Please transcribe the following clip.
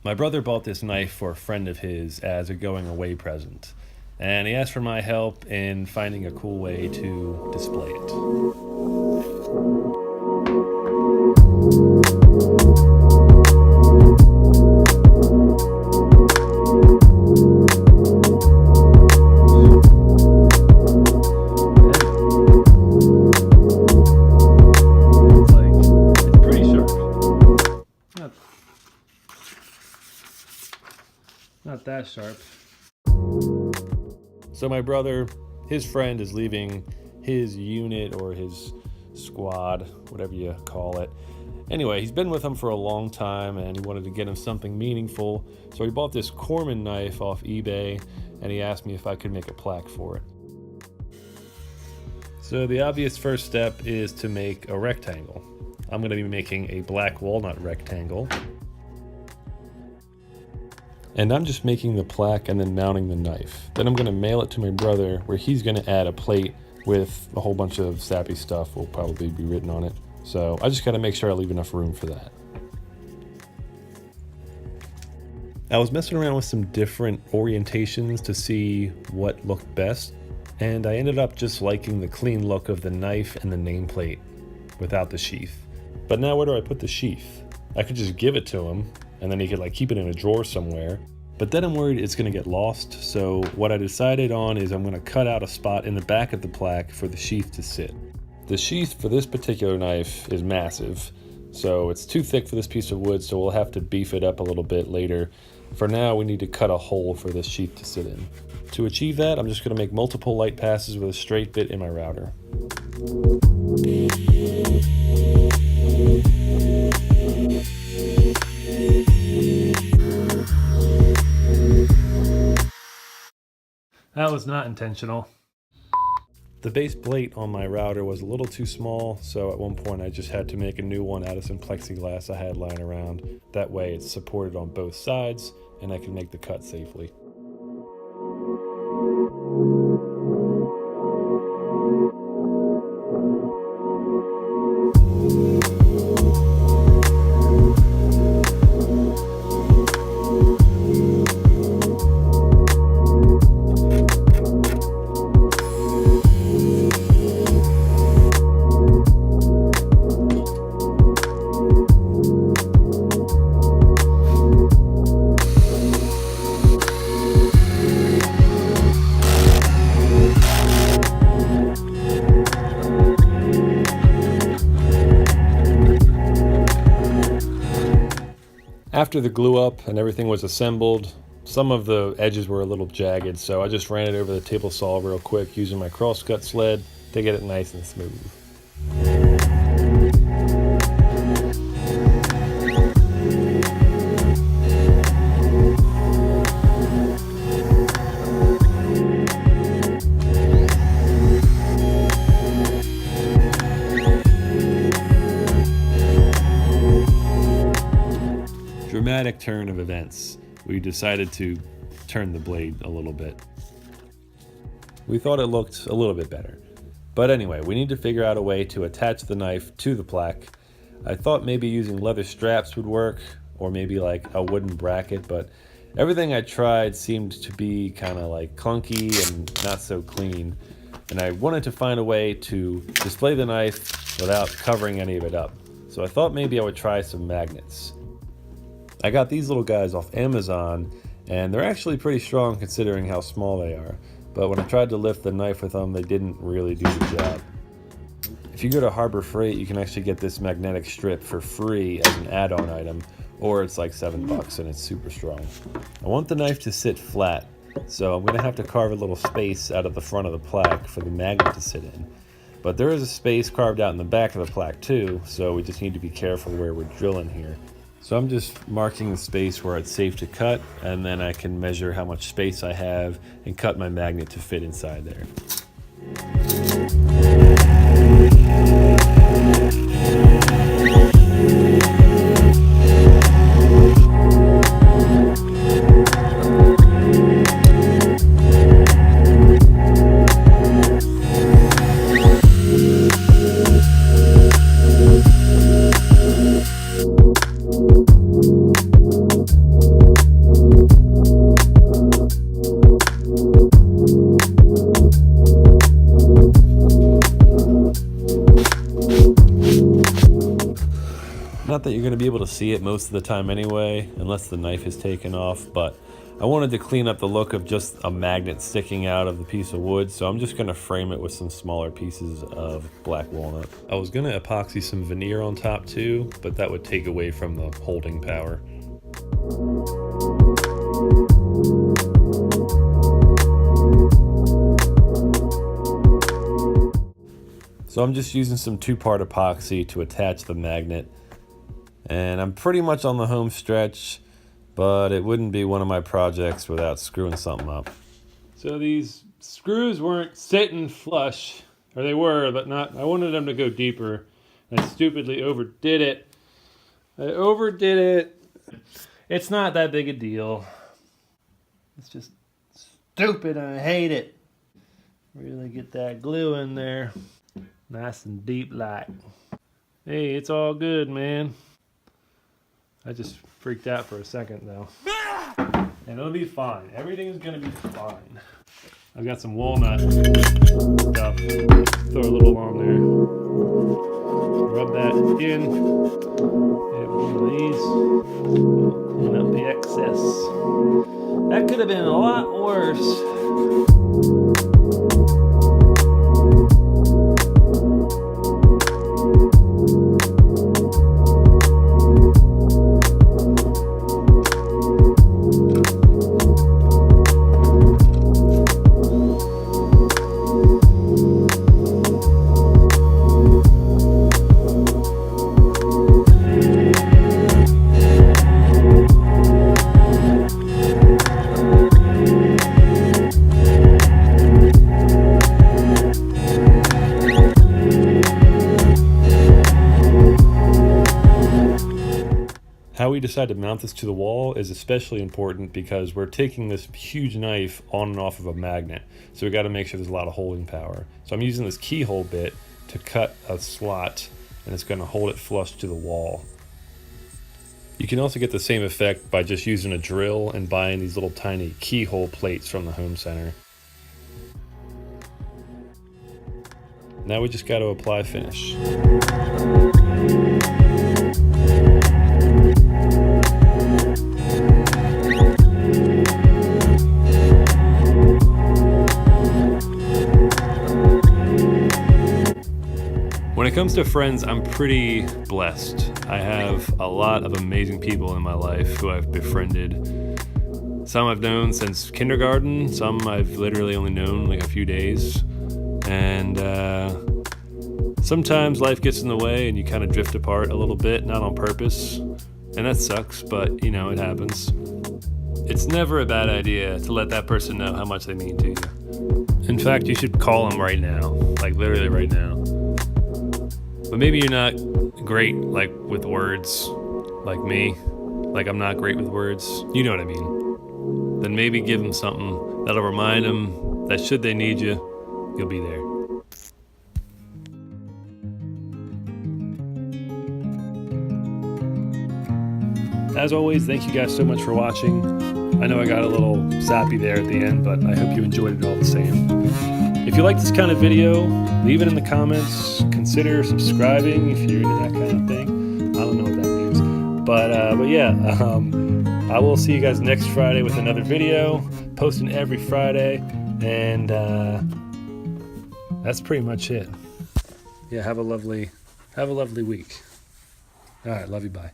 My brother bought this knife for a friend of his as a going away present, and he asked for my help in finding a cool way to display it. It's pretty sharp. Not that sharp. So my brother, his friend, is leaving his unit or his squad, whatever you call it. Anyway, he's been with him for a long time and he wanted to get him something meaningful. So he bought this Corman knife off eBay and he asked me if I could make a plaque for it. So the obvious first step is to make a rectangle. I'm going to be making a black walnut rectangle. And I'm just making the plaque and then mounting the knife. Then I'm going to mail it to my brother where he's going to add a plate with a whole bunch of sappy stuff will probably be written on it. So I just got to make sure I leave enough room for that. I was messing around with some different orientations to see what looked best, and I ended up just liking the clean look of the knife and the nameplate without the sheath. But now where do I put the sheath? I could just give it to him and then he could keep it in a drawer somewhere. But then I'm worried it's gonna get lost. So what I decided on is I'm gonna cut out a spot in the back of the plaque for the sheath to sit. The sheath for this particular knife is massive, so it's too thick for this piece of wood, so we'll have to beef it up a little bit later. For now, we need to cut a hole for this sheath to sit in. To achieve that, I'm just gonna make multiple light passes with a straight bit in my router. That was not intentional. The base plate on my router was a little too small, so at one point I just had to make a new one out of some plexiglass I had lying around. That way it's supported on both sides and I can make the cut safely. After the glue up and everything was assembled, some of the edges were a little jagged, so I just ran it over the table saw real quick using my crosscut sled to get it nice and smooth. Dramatic turn of events. We decided to turn the blade a little bit. We thought it looked a little bit better. But anyway, we need to figure out a way to attach the knife to the plaque. I thought maybe using leather straps would work, or maybe like a wooden bracket, but everything I tried seemed to be kind of clunky and not so clean. And I wanted to find a way to display the knife without covering any of it up. So I thought maybe I would try some magnets. I got these little guys off Amazon, and they're actually pretty strong considering how small they are. But when I tried to lift the knife with them, they didn't really do the job. If you go to Harbor Freight, you can actually get this magnetic strip for free as an add-on item, or it's like $7 and it's super strong. I want the knife to sit flat, so I'm gonna have to carve a little space out of the front of the plaque for the magnet to sit in. But there is a space carved out in the back of the plaque too, so we just need to be careful where we're drilling here. So I'm just marking the space where it's safe to cut, and then I can measure how much space I have and cut my magnet to fit inside there. out that you're going to be able to see it most of the time anyway, unless the knife is taken off, but I wanted to clean up the look of just a magnet sticking out of the piece of wood, so I'm just going to frame it with some smaller pieces of black walnut. I was going to epoxy some veneer on top too, but that would take away from the holding power. So I'm just using some 2-part epoxy to attach the magnet, and I'm pretty much on the home stretch, but it wouldn't be one of my projects without screwing something up. So these screws weren't sitting flush, or they were, but not. I wanted them to go deeper. I stupidly overdid it. It's not that big a deal. It's just stupid and I hate it. Really get that glue in there. Nice and deep like. Hey, it's all good, man. I just freaked out for a second though. And it'll be fine. Everything's gonna be fine. I've got some walnut stuff. Throw a little on there. Rub that in. And one of these. Clean up the excess. That could have been a lot worse. How we decide to mount this to the wall is especially important because we're taking this huge knife on and off of a magnet. So we got to make sure there's a lot of holding power. So I'm using this keyhole bit to cut a slot, and it's going to hold it flush to the wall. You can also get the same effect by just using a drill and buying these little tiny keyhole plates from the home center. Now we just got to apply finish. When it comes to friends, I'm pretty blessed. I have a lot of amazing people in my life who I've befriended. Some I've known since kindergarten, some I've literally only known like a few days. And sometimes life gets in the way and you kind of drift apart a little bit, not on purpose. And that sucks, but you know, it happens. It's never a bad idea to let that person know how much they mean to you. In fact, you should call them right now, like literally right now. But maybe you're not great like with words, like me. Like I'm not great with words. You know what I mean. Then maybe give them something that'll remind them that should they need you, you'll be there. As always, thank you guys so much for watching. I know I got a little sappy there at the end, but I hope you enjoyed it all the same. If you like this kind of video, leave it in the comments. Consider subscribing if you're into that kind of thing. I don't know what that means. But yeah, I will see you guys next Friday with another video. Posting every Friday. And that's pretty much it. Yeah, have a lovely week. All right, love you, bye.